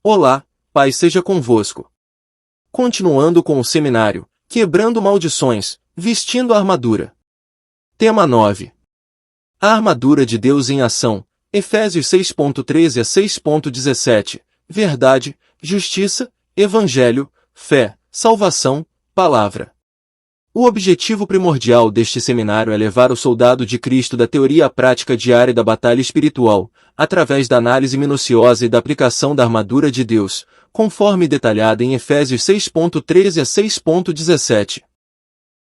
Olá, paz seja convosco. Continuando com o seminário, quebrando maldições, vestindo a armadura. Tema 9. A armadura de Deus em ação, Efésios 6.13 a 6.17, verdade, justiça, evangelho, fé, salvação, palavra. O objetivo primordial deste seminário é levar o soldado de Cristo da teoria à prática diária da batalha espiritual, através da análise minuciosa e da aplicação da armadura de Deus, conforme detalhada em Efésios 6.13 a 6.17.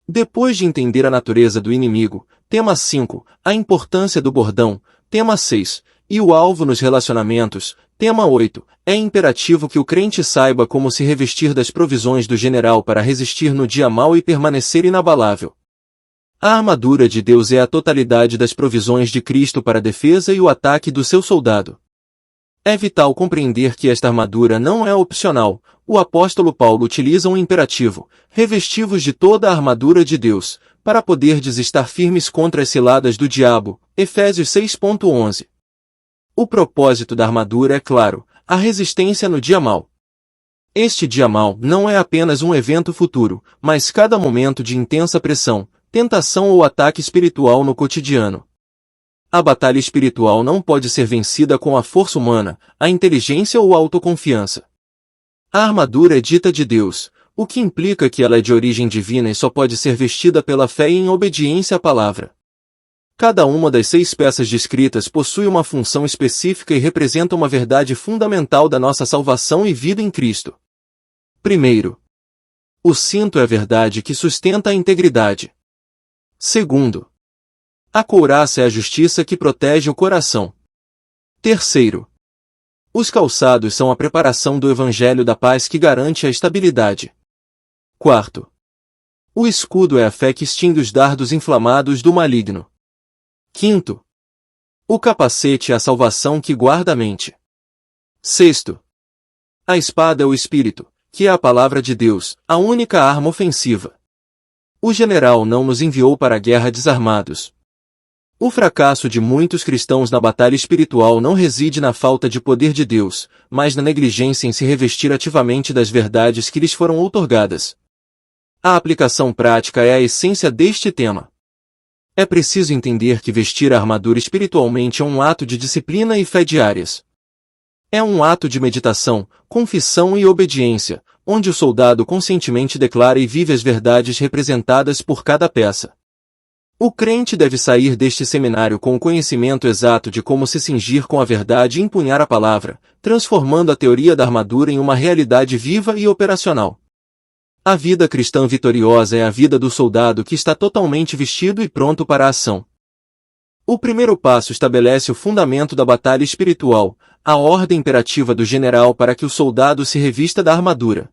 Depois de entender a natureza do inimigo, tema 5, a importância do bordão, tema 6, e o alvo nos relacionamentos, tema 8, é imperativo que o crente saiba como se revestir das provisões do general para resistir no dia mau e permanecer inabalável. A armadura de Deus é a totalidade das provisões de Cristo para a defesa e o ataque do seu soldado. É vital compreender que esta armadura não é opcional. O apóstolo Paulo utiliza um imperativo, revesti-vos de toda a armadura de Deus, para poderdes estar firmes contra as ciladas do diabo, Efésios 6.11. O propósito da armadura é claro, a resistência no dia mau. Este dia mau não é apenas um evento futuro, mas cada momento de intensa pressão, tentação ou ataque espiritual no cotidiano. A batalha espiritual não pode ser vencida com a força humana, a inteligência ou a autoconfiança. A armadura é dita de Deus, o que implica que ela é de origem divina e só pode ser vestida pela fé e em obediência à palavra. Cada uma das 6 peças descritas possui uma função específica e representa uma verdade fundamental da nossa salvação e vida em Cristo. Primeiro, o cinto é a verdade que sustenta a integridade. Segundo, a couraça é a justiça que protege o coração. Terceiro, os calçados são a preparação do evangelho da paz que garante a estabilidade. Quarto, o escudo é a fé que extingue os dardos inflamados do maligno. Quinto, o capacete é a salvação que guarda a mente. Sexto, a espada é o Espírito, que é a palavra de Deus, a única arma ofensiva. O general não nos enviou para a guerra desarmados. O fracasso de muitos cristãos na batalha espiritual não reside na falta de poder de Deus, mas na negligência em se revestir ativamente das verdades que lhes foram outorgadas. A aplicação prática é a essência deste tema. É preciso entender que vestir a armadura espiritualmente é um ato de disciplina e fé diárias. É um ato de meditação, confissão e obediência, onde o soldado conscientemente declara e vive as verdades representadas por cada peça. O crente deve sair deste seminário com o conhecimento exato de como se cingir com a verdade e empunhar a palavra, transformando a teoria da armadura em uma realidade viva e operacional. A vida cristã vitoriosa é a vida do soldado que está totalmente vestido e pronto para a ação. O primeiro passo estabelece o fundamento da batalha espiritual, a ordem imperativa do general para que o soldado se revista da armadura.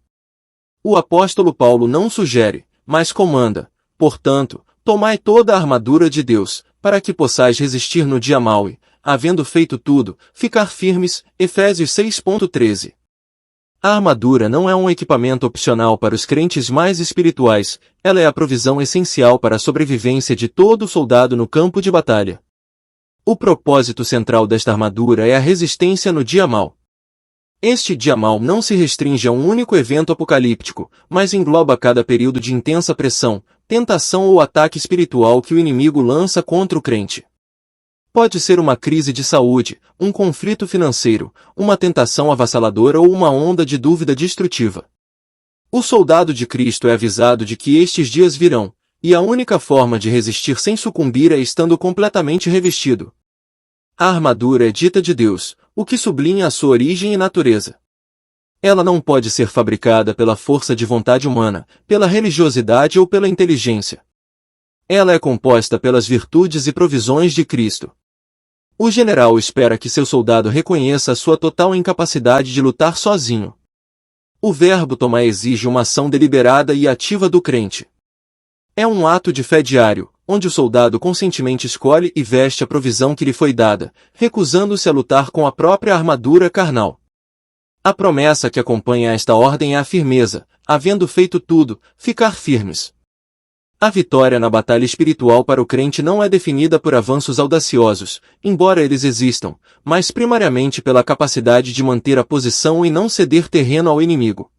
O apóstolo Paulo não sugere, mas comanda, portanto, tomai toda a armadura de Deus, para que possais resistir no dia mau e, havendo feito tudo, ficar firmes, Efésios 6.13. A armadura não é um equipamento opcional para os crentes mais espirituais, ela é a provisão essencial para a sobrevivência de todo soldado no campo de batalha. O propósito central desta armadura é a resistência no dia mau. Este dia mau não se restringe a um único evento apocalíptico, mas engloba cada período de intensa pressão, tentação ou ataque espiritual que o inimigo lança contra o crente. Pode ser uma crise de saúde, um conflito financeiro, uma tentação avassaladora ou uma onda de dúvida destrutiva. O soldado de Cristo é avisado de que estes dias virão, e a única forma de resistir sem sucumbir é estando completamente revestido. A armadura é dita de Deus, o que sublinha a sua origem e natureza. Ela não pode ser fabricada pela força de vontade humana, pela religiosidade ou pela inteligência. Ela é composta pelas virtudes e provisões de Cristo. O general espera que seu soldado reconheça a sua total incapacidade de lutar sozinho. O verbo tomar exige uma ação deliberada e ativa do crente. É um ato de fé diário, onde o soldado conscientemente escolhe e veste a provisão que lhe foi dada, recusando-se a lutar com a própria armadura carnal. A promessa que acompanha esta ordem é a firmeza, havendo feito tudo, ficar firmes. A vitória na batalha espiritual para o crente não é definida por avanços audaciosos, embora eles existam, mas primariamente pela capacidade de manter a posição e não ceder terreno ao inimigo.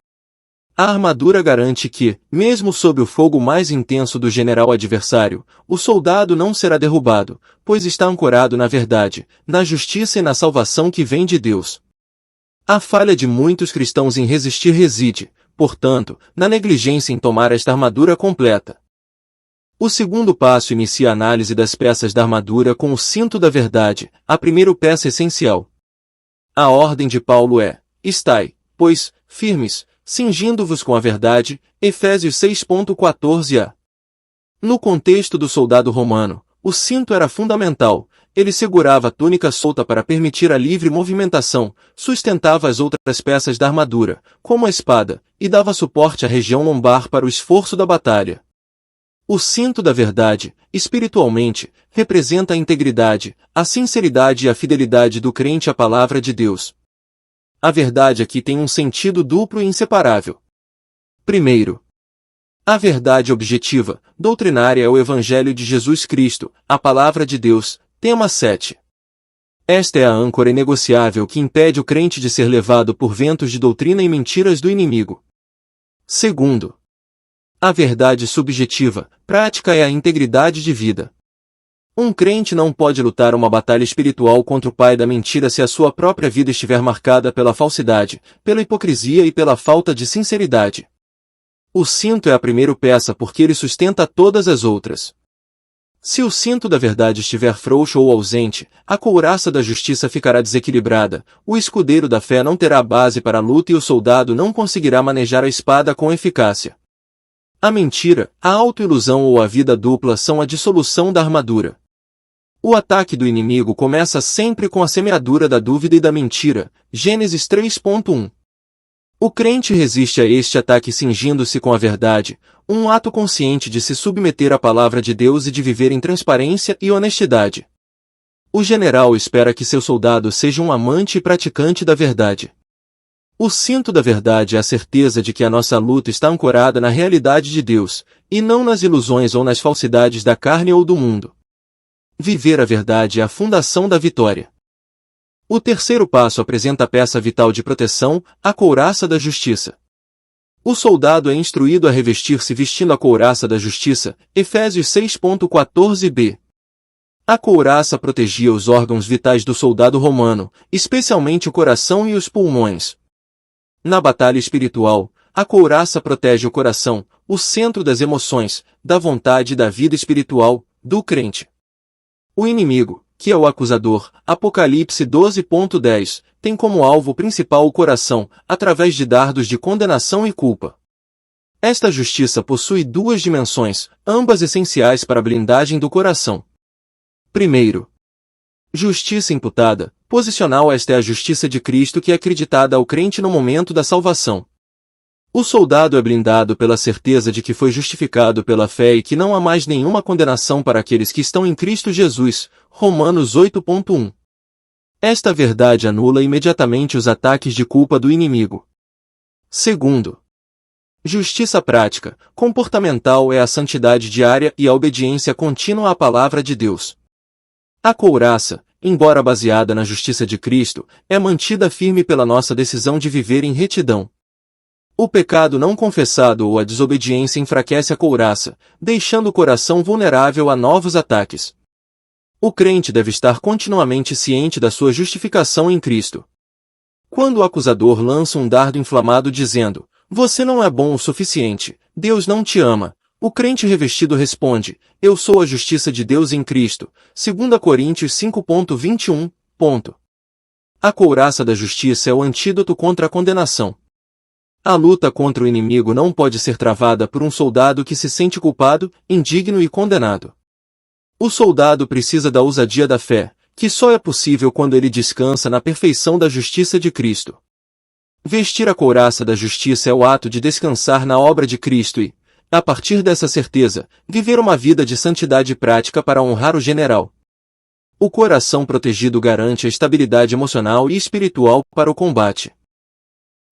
A armadura garante que, mesmo sob o fogo mais intenso do general adversário, o soldado não será derrubado, pois está ancorado na verdade, na justiça e na salvação que vem de Deus. A falha de muitos cristãos em resistir reside, portanto, na negligência em tomar esta armadura completa. O segundo passo inicia a análise das peças da armadura com o cinto da verdade, a primeira peça essencial. A ordem de Paulo é: estai, pois, firmes, cingindo-vos com a verdade, Efésios 6:14a. No contexto do soldado romano, o cinto era fundamental, ele segurava a túnica solta para permitir a livre movimentação, sustentava as outras peças da armadura, como a espada, e dava suporte à região lombar para o esforço da batalha. O cinto da verdade, espiritualmente, representa a integridade, a sinceridade e a fidelidade do crente à palavra de Deus. A verdade aqui tem um sentido duplo e inseparável. Primeiro, a verdade objetiva, doutrinária é o Evangelho de Jesus Cristo, a palavra de Deus, tema 7. Esta é a âncora inegociável que impede o crente de ser levado por ventos de doutrina e mentiras do inimigo. Segundo, a verdade subjetiva, prática é a integridade de vida. Um crente não pode lutar uma batalha espiritual contra o pai da mentira se a sua própria vida estiver marcada pela falsidade, pela hipocrisia e pela falta de sinceridade. O cinto é a primeira peça porque ele sustenta todas as outras. Se o cinto da verdade estiver frouxo ou ausente, a couraça da justiça ficará desequilibrada, o escudeiro da fé não terá base para a luta e o soldado não conseguirá manejar a espada com eficácia. A mentira, a autoilusão ou a vida dupla são a dissolução da armadura. O ataque do inimigo começa sempre com a semeadura da dúvida e da mentira, Gênesis 3:1. O crente resiste a este ataque cingindo-se com a verdade, um ato consciente de se submeter à palavra de Deus e de viver em transparência e honestidade. O general espera que seu soldado seja um amante e praticante da verdade. O cinto da verdade é a certeza de que a nossa luta está ancorada na realidade de Deus, e não nas ilusões ou nas falsidades da carne ou do mundo. Viver a verdade é a fundação da vitória. O terceiro passo apresenta a peça vital de proteção, a couraça da justiça. O soldado é instruído a revestir-se vestindo a couraça da justiça, Efésios 6:14b. A couraça protegia os órgãos vitais do soldado romano, especialmente o coração e os pulmões. Na batalha espiritual, a couraça protege o coração, o centro das emoções, da vontade e da vida espiritual, do crente. O inimigo, que é o acusador, Apocalipse 12:10, tem como alvo principal o coração, através de dardos de condenação e culpa. Esta justiça possui duas dimensões, ambas essenciais para a blindagem do coração. Primeiro, justiça imputada, posicional. Esta é a justiça de Cristo que é acreditada ao crente no momento da salvação. O soldado é blindado pela certeza de que foi justificado pela fé e que não há mais nenhuma condenação para aqueles que estão em Cristo Jesus, Romanos 8:1. Esta verdade anula imediatamente os ataques de culpa do inimigo. Segundo, justiça prática, comportamental é a santidade diária e a obediência contínua à palavra de Deus. A couraça, embora baseada na justiça de Cristo, é mantida firme pela nossa decisão de viver em retidão. O pecado não confessado ou a desobediência enfraquece a couraça, deixando o coração vulnerável a novos ataques. O crente deve estar continuamente ciente da sua justificação em Cristo. Quando o acusador lança um dardo inflamado dizendo: "Você não é bom o suficiente, Deus não te ama", o crente revestido responde: "Eu sou a justiça de Deus em Cristo", 2 Coríntios 5:21. A couraça da justiça é o antídoto contra a condenação. A luta contra o inimigo não pode ser travada por um soldado que se sente culpado, indigno e condenado. O soldado precisa da ousadia da fé, que só é possível quando ele descansa na perfeição da justiça de Cristo. Vestir a couraça da justiça é o ato de descansar na obra de Cristo e, a partir dessa certeza, viver uma vida de santidade prática para honrar o general. O coração protegido garante a estabilidade emocional e espiritual para o combate.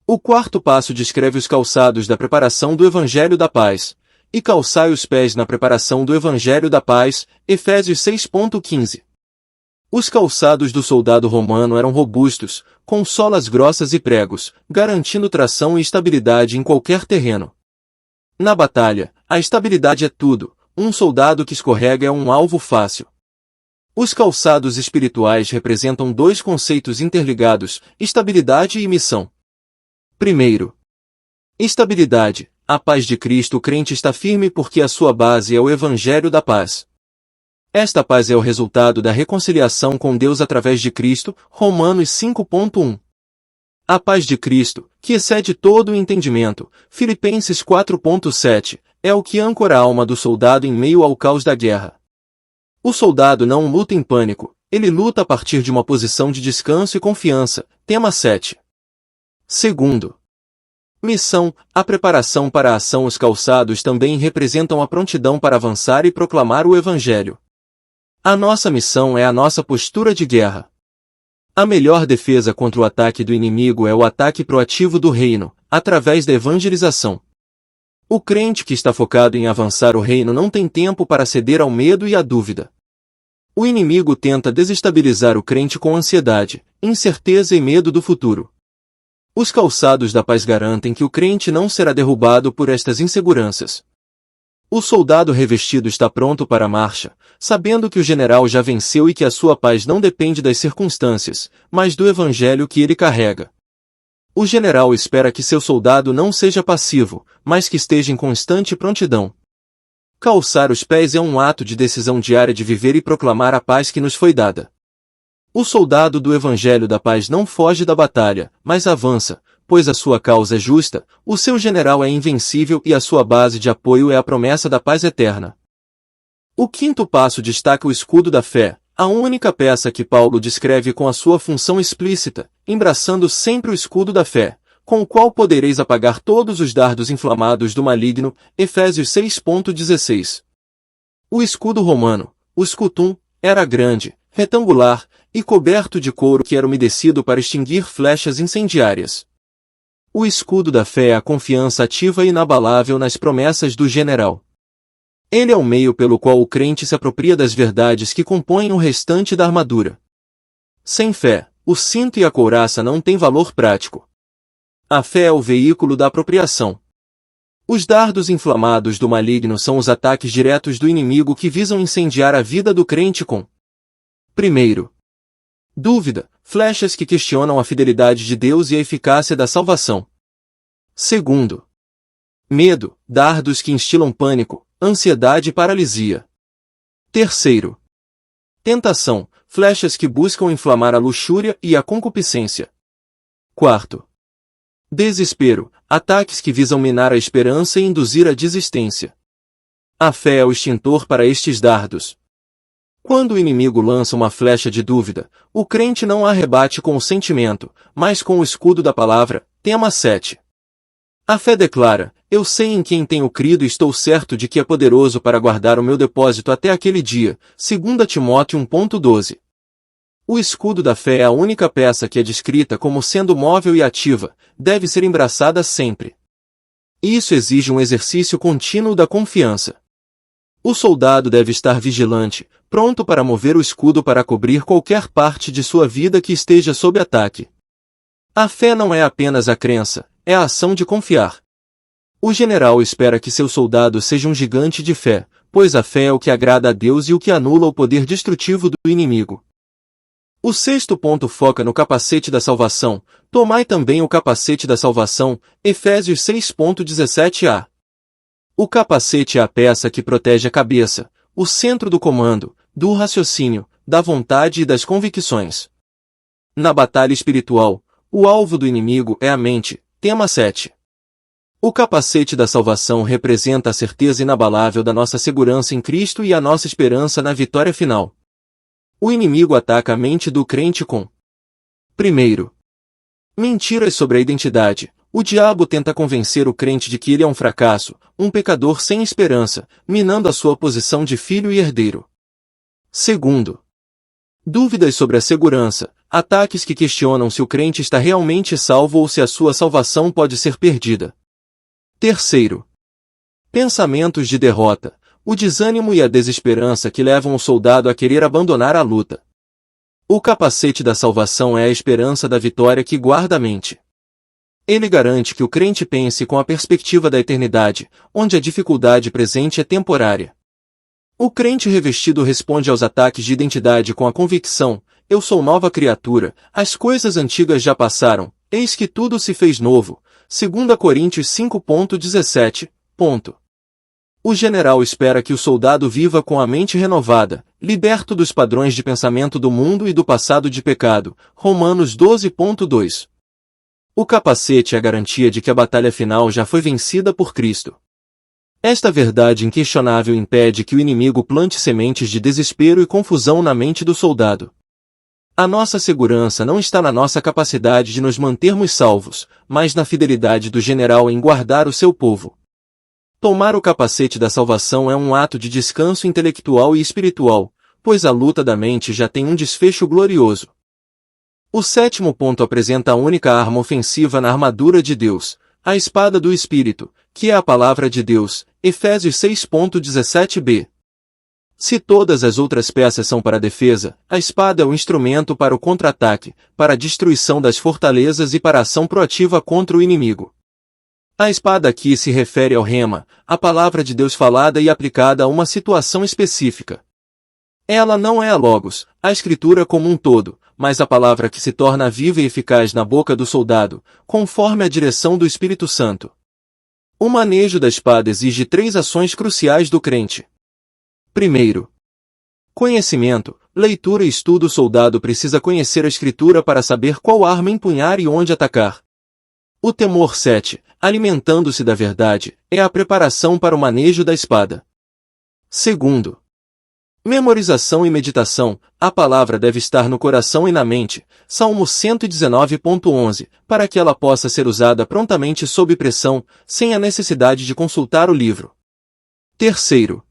O quarto passo descreve os calçados da preparação do Evangelho da Paz. e calçai os pés na preparação do Evangelho da Paz, Efésios 6:15. Os calçados do soldado romano eram robustos, com solas grossas e pregos, garantindo tração e estabilidade em qualquer terreno. Na batalha, a estabilidade é tudo, um soldado que escorrega é um alvo fácil. Os calçados espirituais representam dois conceitos interligados, estabilidade e missão. Primeiro, estabilidade. A paz de Cristo, o crente está firme porque a sua base é o Evangelho da Paz. Esta paz é o resultado da reconciliação com Deus através de Cristo, Romanos 5:1. A paz de Cristo, que excede todo o entendimento, Filipenses 4:7, é o que âncora a alma do soldado em meio ao caos da guerra. O soldado não luta em pânico, ele luta a partir de uma posição de descanso e confiança, tema 7. Segundo, missão, a preparação para a ação. Os calçados também representam a prontidão para avançar e proclamar o Evangelho. A nossa missão é a nossa postura de guerra. A melhor defesa contra o ataque do inimigo é o ataque proativo do reino, através da evangelização. O crente que está focado em avançar o reino não tem tempo para ceder ao medo e à dúvida. O inimigo tenta desestabilizar o crente com ansiedade, incerteza e medo do futuro. Os calçados da paz garantem que o crente não será derrubado por estas inseguranças. O soldado revestido está pronto para a marcha, sabendo que o general já venceu e que a sua paz não depende das circunstâncias, mas do evangelho que ele carrega. O general espera que seu soldado não seja passivo, mas que esteja em constante prontidão. Calçar os pés é um ato de decisão diária de viver e proclamar a paz que nos foi dada. O soldado do Evangelho da Paz não foge da batalha, mas avança, pois a sua causa é justa, o seu general é invencível e a sua base de apoio é a promessa da paz eterna. O quinto passo destaca o escudo da fé, a única peça que Paulo descreve com a sua função explícita, embraçando sempre o escudo da fé, com o qual podereis apagar todos os dardos inflamados do maligno, Efésios 6:16. O escudo romano, o scutum, era grande, retangular, e coberto de couro que era umedecido para extinguir flechas incendiárias. O escudo da fé é a confiança ativa e inabalável nas promessas do general. Ele é o meio pelo qual o crente se apropria das verdades que compõem o restante da armadura. Sem fé, o cinto e a couraça não têm valor prático. A fé é o veículo da apropriação. Os dardos inflamados do maligno são os ataques diretos do inimigo que visam incendiar a vida do crente com: primeiro, dúvida, flechas que questionam a fidelidade de Deus e a eficácia da salvação. Segundo, medo, dardos que instilam pânico, ansiedade e paralisia. Terceiro, tentação, flechas que buscam inflamar a luxúria e a concupiscência. Quarto, desespero, ataques que visam minar a esperança e induzir a desistência. A fé é o extintor para estes dardos. Quando o inimigo lança uma flecha de dúvida, o crente não a rebate com o sentimento, mas com o escudo da palavra, tema 7. A fé declara: eu sei em quem tenho crido e estou certo de que é poderoso para guardar o meu depósito até aquele dia, 2 Timóteo 1:12. O escudo da fé é a única peça que é descrita como sendo móvel e ativa, deve ser embraçada sempre. Isso exige um exercício contínuo da confiança. O soldado deve estar vigilante, pronto para mover o escudo para cobrir qualquer parte de sua vida que esteja sob ataque. A fé não é apenas a crença, é a ação de confiar. O general espera que seu soldado seja um gigante de fé, pois a fé é o que agrada a Deus e o que anula o poder destrutivo do inimigo. O sexto ponto foca no capacete da salvação. Tomai também o capacete da salvação, Efésios 6:17a. O capacete é a peça que protege a cabeça, o centro do comando, do raciocínio, da vontade e das convicções. Na batalha espiritual, o alvo do inimigo é a mente, tema 7. O capacete da salvação representa a certeza inabalável da nossa segurança em Cristo e a nossa esperança na vitória final. O inimigo ataca a mente do crente com: primeiro, mentiras sobre a identidade. O diabo tenta convencer o crente de que ele é um fracasso, um pecador sem esperança, minando a sua posição de filho e herdeiro. Segundo, dúvidas sobre a segurança, ataques que questionam se o crente está realmente salvo ou se a sua salvação pode ser perdida. Terceiro, Pensamentos de derrota, o desânimo e a desesperança que levam o soldado a querer abandonar a luta. O capacete da salvação é a esperança da vitória que guarda a mente. Ele garante que o crente pense com a perspectiva da eternidade, onde a dificuldade presente é temporária. O crente revestido responde aos ataques de identidade com a convicção: eu sou nova criatura, as coisas antigas já passaram, eis que tudo se fez novo. 2 Coríntios 5:17. O general espera que o soldado viva com a mente renovada, liberto dos padrões de pensamento do mundo e do passado de pecado. Romanos 12:2. O capacete é a garantia de que a batalha final já foi vencida por Cristo. Esta verdade inquestionável impede que o inimigo plante sementes de desespero e confusão na mente do soldado. A nossa segurança não está na nossa capacidade de nos mantermos salvos, mas na fidelidade do general em guardar o seu povo. Tomar o capacete da salvação é um ato de descanso intelectual e espiritual, pois a luta da mente já tem um desfecho glorioso. O sétimo ponto apresenta a única arma ofensiva na armadura de Deus, a espada do Espírito, que é a palavra de Deus, Efésios 6:17b. Se todas as outras peças são para a defesa, a espada é o instrumento para o contra-ataque, para a destruição das fortalezas e para a ação proativa contra o inimigo. A espada aqui se refere ao rema, a palavra de Deus falada e aplicada a uma situação específica. Ela não é a logos, a escritura como um todo, mas a palavra que se torna viva e eficaz na boca do soldado, conforme a direção do Espírito Santo. O manejo da espada exige 3 ações cruciais do crente. Primeiro, conhecimento, leitura e estudo. O soldado precisa conhecer a Escritura para saber qual arma empunhar e onde atacar. O temor 7, alimentando-se da verdade, é a preparação para o manejo da espada. Segundo, memorização e meditação. A palavra deve estar no coração e na mente, Salmo 119:11, para que ela possa ser usada prontamente sob pressão, sem a necessidade de consultar o livro. Terceiro,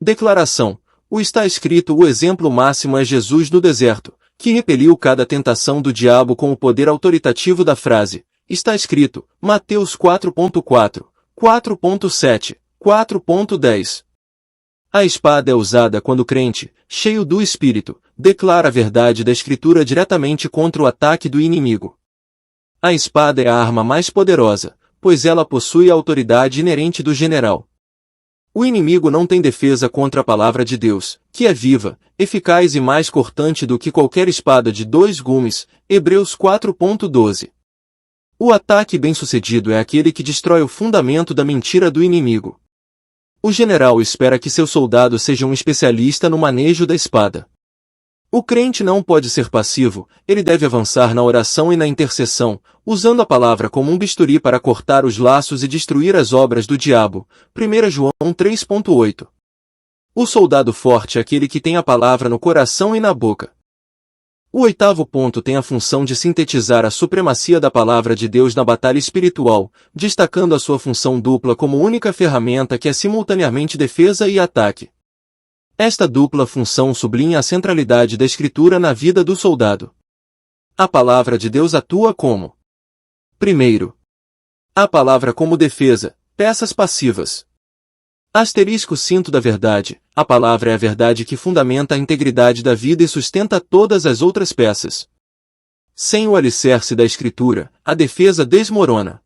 declaração. O está escrito. O exemplo máximo é Jesus no deserto, que repeliu cada tentação do diabo com o poder autoritativo da frase: está escrito, Mateus 4:4, 4:7, 4:10. A espada é usada quando o crente, cheio do Espírito, declara a verdade da Escritura diretamente contra o ataque do inimigo. A espada é a arma mais poderosa, pois ela possui a autoridade inerente do general. O inimigo não tem defesa contra a palavra de Deus, que é viva, eficaz e mais cortante do que qualquer espada de 2 gumes. Hebreus 4:12. O ataque bem-sucedido é aquele que destrói o fundamento da mentira do inimigo. O general espera que seu soldado seja um especialista no manejo da espada. O crente não pode ser passivo, ele deve avançar na oração e na intercessão, usando a palavra como um bisturi para cortar os laços e destruir as obras do diabo. 1 João 3:8. O soldado forte é aquele que tem a palavra no coração e na boca. O oitavo ponto tem a função de sintetizar a supremacia da palavra de Deus na batalha espiritual, destacando a sua função dupla como única ferramenta que é simultaneamente defesa e ataque. Esta dupla função sublinha a centralidade da Escritura na vida do soldado. A palavra de Deus atua como: primeiro, a palavra como defesa, peças passivas. Cinto da verdade. A palavra é a verdade que fundamenta a integridade da vida e sustenta todas as outras peças. Sem o alicerce da Escritura, a defesa desmorona.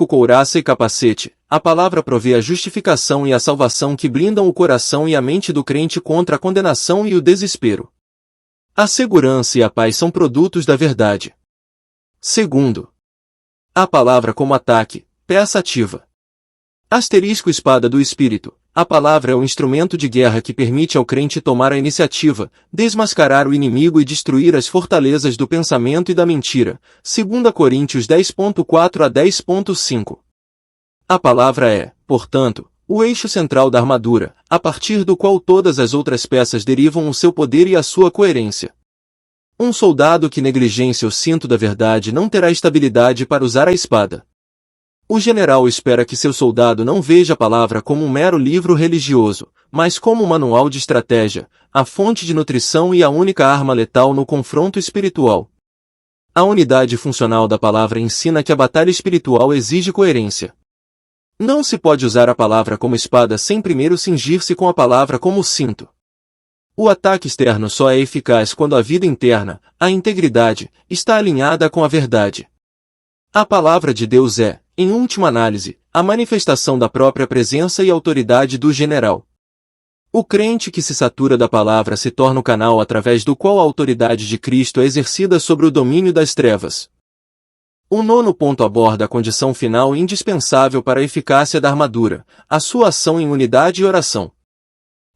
Couraça e capacete. A palavra provê a justificação e a salvação que blindam o coração e a mente do crente contra a condenação e o desespero. A segurança e a paz são produtos da verdade. Segundo, a palavra como ataque, peça ativa. Espada do Espírito. A palavra é o instrumento de guerra que permite ao crente tomar a iniciativa, desmascarar o inimigo e destruir as fortalezas do pensamento e da mentira. 2 Coríntios 10:4 a 10:5. A palavra é, portanto, o eixo central da armadura, a partir do qual todas as outras peças derivam o seu poder e a sua coerência. Um soldado que negligencia o cinto da verdade não terá estabilidade para usar a espada. O general espera que seu soldado não veja a palavra como um mero livro religioso, mas como um manual de estratégia, a fonte de nutrição e a única arma letal no confronto espiritual. A unidade funcional da palavra ensina que a batalha espiritual exige coerência. Não se pode usar a palavra como espada sem primeiro cingir-se com a palavra como cinto. O ataque externo só é eficaz quando a vida interna, a integridade, está alinhada com a verdade. A palavra de Deus é, em última análise, a manifestação da própria presença e autoridade do general. O crente que se satura da palavra se torna o canal através do qual a autoridade de Cristo é exercida sobre o domínio das trevas. O 9º ponto aborda a condição final indispensável para a eficácia da armadura, a sua ação em unidade e oração.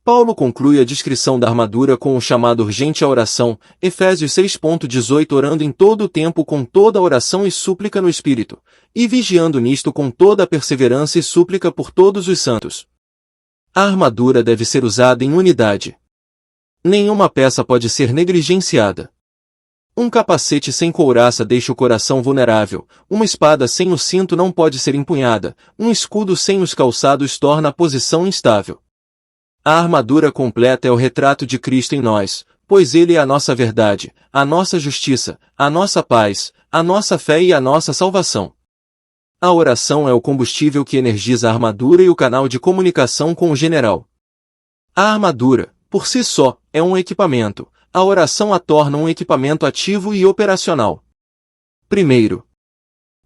Paulo conclui a descrição da armadura com o chamado urgente à oração, Efésios 6:18, orando em todo o tempo com toda oração e súplica no Espírito, e vigiando nisto com toda a perseverança e súplica por todos os santos. A armadura deve ser usada em unidade. Nenhuma peça pode ser negligenciada. Um capacete sem couraça deixa o coração vulnerável, uma espada sem o cinto não pode ser empunhada, um escudo sem os calçados torna a posição instável. A armadura completa é o retrato de Cristo em nós, pois Ele é a nossa verdade, a nossa justiça, a nossa paz, a nossa fé e a nossa salvação. A oração é o combustível que energiza a armadura e o canal de comunicação com o general. A armadura, por si só, é um equipamento. A oração a torna um equipamento ativo e operacional. Primeiro,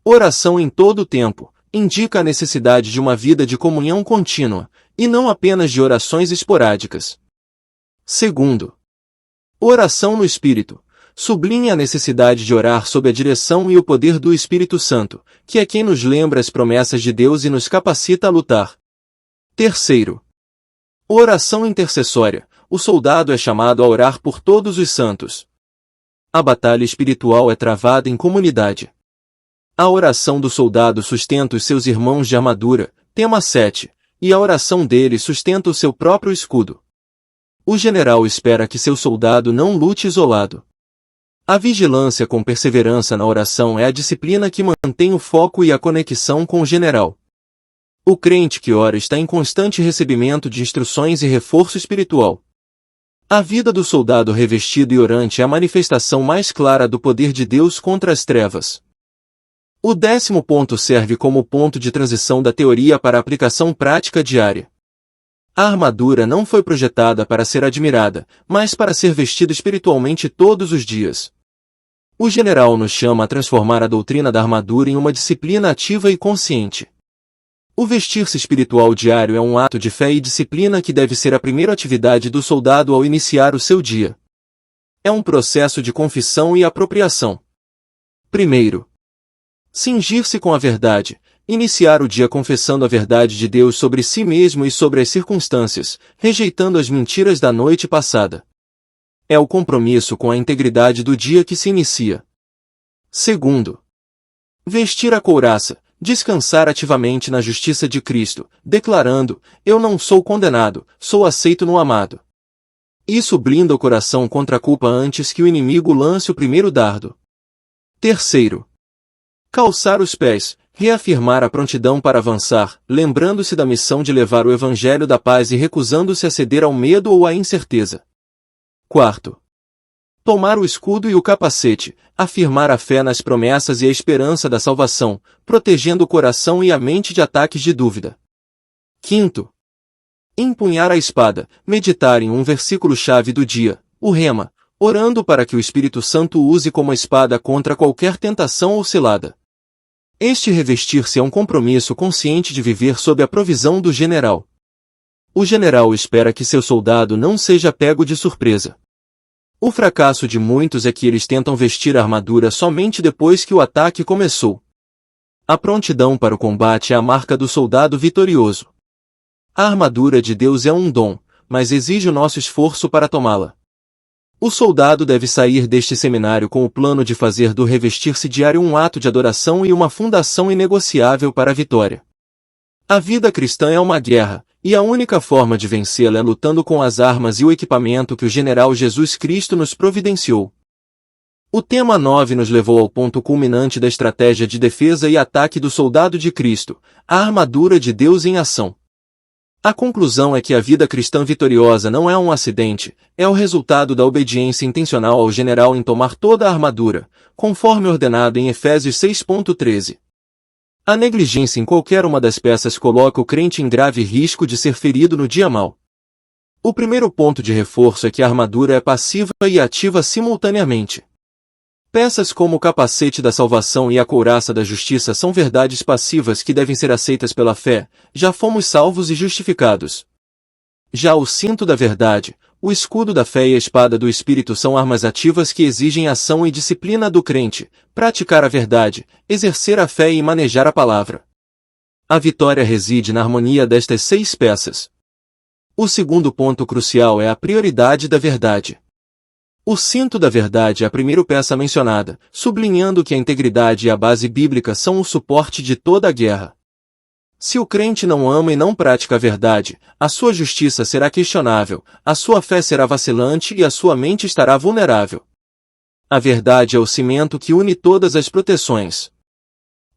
oração em todo o tempo, indica a necessidade de uma vida de comunhão contínua, e não apenas de orações esporádicas. Segundo, oração no Espírito, sublinha a necessidade de orar sob a direção e o poder do Espírito Santo, que é quem nos lembra as promessas de Deus e nos capacita a lutar. Terceiro, oração intercessória. O soldado é chamado a orar por todos os santos. A batalha espiritual é travada em comunidade. A oração do soldado sustenta os seus irmãos de armadura, tema 7, e a oração dele sustenta o seu próprio escudo. O general espera que seu soldado não lute isolado. A vigilância com perseverança na oração é a disciplina que mantém o foco e a conexão com o general. O crente que ora está em constante recebimento de instruções e reforço espiritual. A vida do soldado revestido e orante é a manifestação mais clara do poder de Deus contra as trevas. O 10º ponto serve como ponto de transição da teoria para a aplicação prática diária. A armadura não foi projetada para ser admirada, mas para ser vestida espiritualmente todos os dias. O general nos chama a transformar a doutrina da armadura em uma disciplina ativa e consciente. O vestir-se espiritual diário é um ato de fé e disciplina que deve ser a primeira atividade do soldado ao iniciar o seu dia. É um processo de confissão e apropriação. Primeiro, cingir-se com a verdade, iniciar o dia confessando a verdade de Deus sobre si mesmo e sobre as circunstâncias, rejeitando as mentiras da noite passada. É o compromisso com a integridade do dia que se inicia. Segundo, vestir a couraça. Descansar ativamente na justiça de Cristo, declarando, eu não sou condenado, sou aceito no amado. Isso blinda o coração contra a culpa antes que o inimigo lance o primeiro dardo. Terceiro, calçar os pés, reafirmar a prontidão para avançar, lembrando-se da missão de levar o evangelho da paz e recusando-se a ceder ao medo ou à incerteza. Quarto, tomar o escudo e o capacete, afirmar a fé nas promessas e a esperança da salvação, protegendo o coração e a mente de ataques de dúvida. Quinto, empunhar a espada, meditar em um versículo-chave do dia, o rema, orando para que o Espírito Santo use como espada contra qualquer tentação ou cilada. Este revestir-se é um compromisso consciente de viver sob a provisão do general. O general espera que seu soldado não seja pego de surpresa. O fracasso de muitos é que eles tentam vestir a armadura somente depois que o ataque começou. A prontidão para o combate é a marca do soldado vitorioso. A armadura de Deus é um dom, mas exige o nosso esforço para tomá-la. O soldado deve sair deste seminário com o plano de fazer do revestir-se diário um ato de adoração e uma fundação inegociável para a vitória. A vida cristã é uma guerra, e a única forma de vencê-la é lutando com as armas e o equipamento que o general Jesus Cristo nos providenciou. O tema 9 nos levou ao ponto culminante da estratégia de defesa e ataque do soldado de Cristo, a armadura de Deus em ação. A conclusão é que a vida cristã vitoriosa não é um acidente, é o resultado da obediência intencional ao general em tomar toda a armadura, conforme ordenado em Efésios 6:13. A negligência em qualquer uma das peças coloca o crente em grave risco de ser ferido no dia mau. O primeiro ponto de reforço é que a armadura é passiva e ativa simultaneamente. Peças como o capacete da salvação e a couraça da justiça são verdades passivas que devem ser aceitas pela fé. Já fomos salvos e justificados. Já o cinto da verdade, o escudo da fé e a espada do Espírito são armas ativas que exigem ação e disciplina do crente, praticar a verdade, exercer a fé e manejar a palavra. A vitória reside na harmonia destas 6 peças. O segundo ponto crucial é a prioridade da verdade. O cinto da verdade é a primeira peça mencionada, sublinhando que a integridade e a base bíblica são o suporte de toda a guerra. Se o crente não ama e não pratica a verdade, a sua justiça será questionável, a sua fé será vacilante e a sua mente estará vulnerável. A verdade é o cimento que une todas as proteções.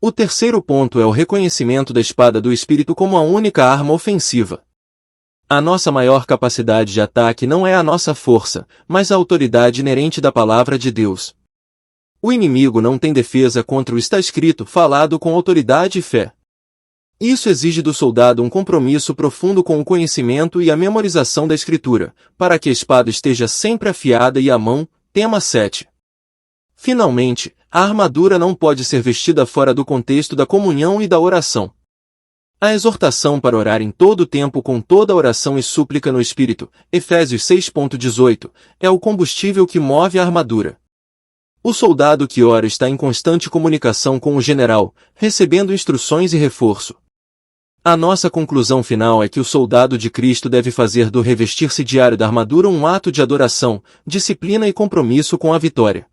O terceiro ponto é o reconhecimento da espada do Espírito como a única arma ofensiva. A nossa maior capacidade de ataque não é a nossa força, mas a autoridade inerente da palavra de Deus. O inimigo não tem defesa contra o está escrito falado com autoridade e fé. Isso exige do soldado um compromisso profundo com o conhecimento e a memorização da Escritura, para que a espada esteja sempre afiada e a mão, tema 7. Finalmente, a armadura não pode ser vestida fora do contexto da comunhão e da oração. A exortação para orar em todo o tempo com toda oração e súplica no Espírito, Efésios 6:18, é o combustível que move a armadura. O soldado que ora está em constante comunicação com o general, recebendo instruções e reforço. A nossa conclusão final é que o soldado de Cristo deve fazer do revestir-se diário da armadura um ato de adoração, disciplina e compromisso com a vitória.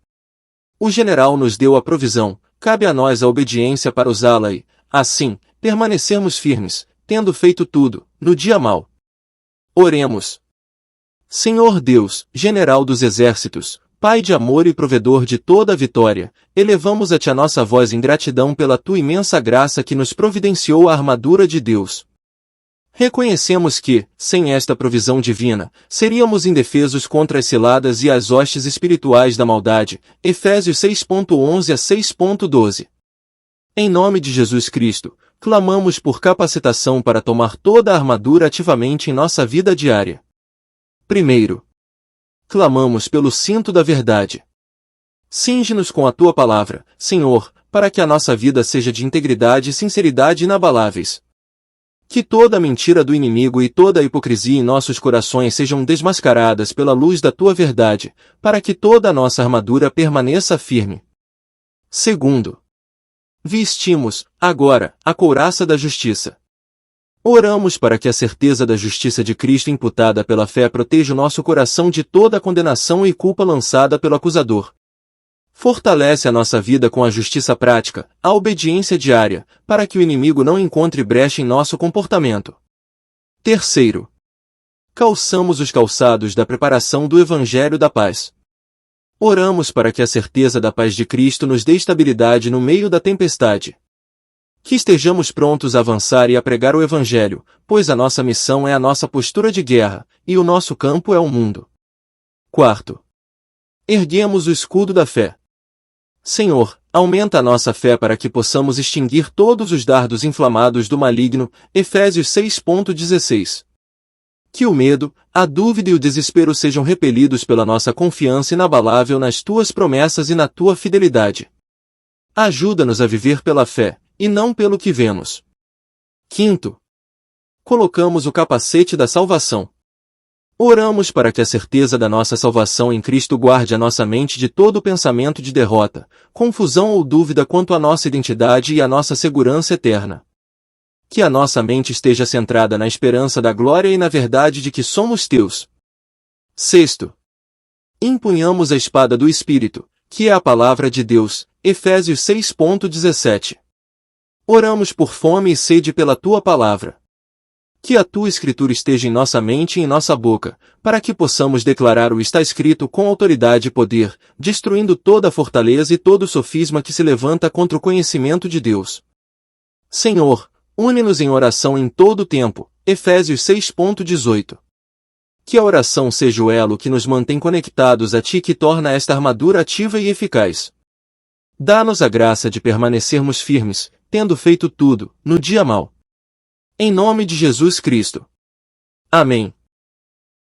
O general nos deu a provisão, cabe a nós a obediência para usá-la e, assim, permanecermos firmes, tendo feito tudo, no dia mau. Oremos. Senhor Deus, general dos exércitos, Pai de amor e provedor de toda a vitória, elevamos a Ti a nossa voz em gratidão pela Tua imensa graça que nos providenciou a armadura de Deus. Reconhecemos que, sem esta provisão divina, seríamos indefesos contra as ciladas e as hostes espirituais da maldade, Efésios 6:11 a 6:12. Em nome de Jesus Cristo, clamamos por capacitação para tomar toda a armadura ativamente em nossa vida diária. Primeiro, clamamos pelo cinto da verdade. Cinge-nos com a Tua palavra, Senhor, para que a nossa vida seja de integridade e sinceridade inabaláveis. Que toda a mentira do inimigo e toda a hipocrisia em nossos corações sejam desmascaradas pela luz da Tua verdade, para que toda a nossa armadura permaneça firme. Segundo, vestimos, agora, a couraça da justiça. Oramos para que a certeza da justiça de Cristo imputada pela fé proteja o nosso coração de toda a condenação e culpa lançada pelo acusador. Fortalece a nossa vida com a justiça prática, a obediência diária, para que o inimigo não encontre brecha em nosso comportamento. Terceiro, calçamos os calçados da preparação do Evangelho da Paz. Oramos para que a certeza da paz de Cristo nos dê estabilidade no meio da tempestade. Que estejamos prontos a avançar e a pregar o Evangelho, pois a nossa missão é a nossa postura de guerra, e o nosso campo é o mundo. Quarto, erguemos o escudo da fé. Senhor, aumenta a nossa fé para que possamos extinguir todos os dardos inflamados do maligno, Efésios 6:16. Que o medo, a dúvida e o desespero sejam repelidos pela nossa confiança inabalável nas Tuas promessas e na Tua fidelidade. Ajuda-nos a viver pela fé, e não pelo que vemos. Quinto, colocamos o capacete da salvação. Oramos para que a certeza da nossa salvação em Cristo guarde a nossa mente de todo pensamento de derrota, confusão ou dúvida quanto à nossa identidade e à nossa segurança eterna. Que a nossa mente esteja centrada na esperança da glória e na verdade de que somos Teus. Sexto, empunhamos a espada do Espírito, que é a palavra de Deus, Efésios 6:17. Oramos por fome e sede pela Tua palavra. Que a Tua Escritura esteja em nossa mente e em nossa boca, para que possamos declarar o está escrito com autoridade e poder, destruindo toda a fortaleza e todo o sofisma que se levanta contra o conhecimento de Deus. Senhor, une-nos em oração em todo o tempo, Efésios 6:18. Que a oração seja o elo que nos mantém conectados a Ti e que torna esta armadura ativa e eficaz. Dá-nos a graça de permanecermos firmes, tendo feito tudo, no dia mau. Em nome de Jesus Cristo. Amém.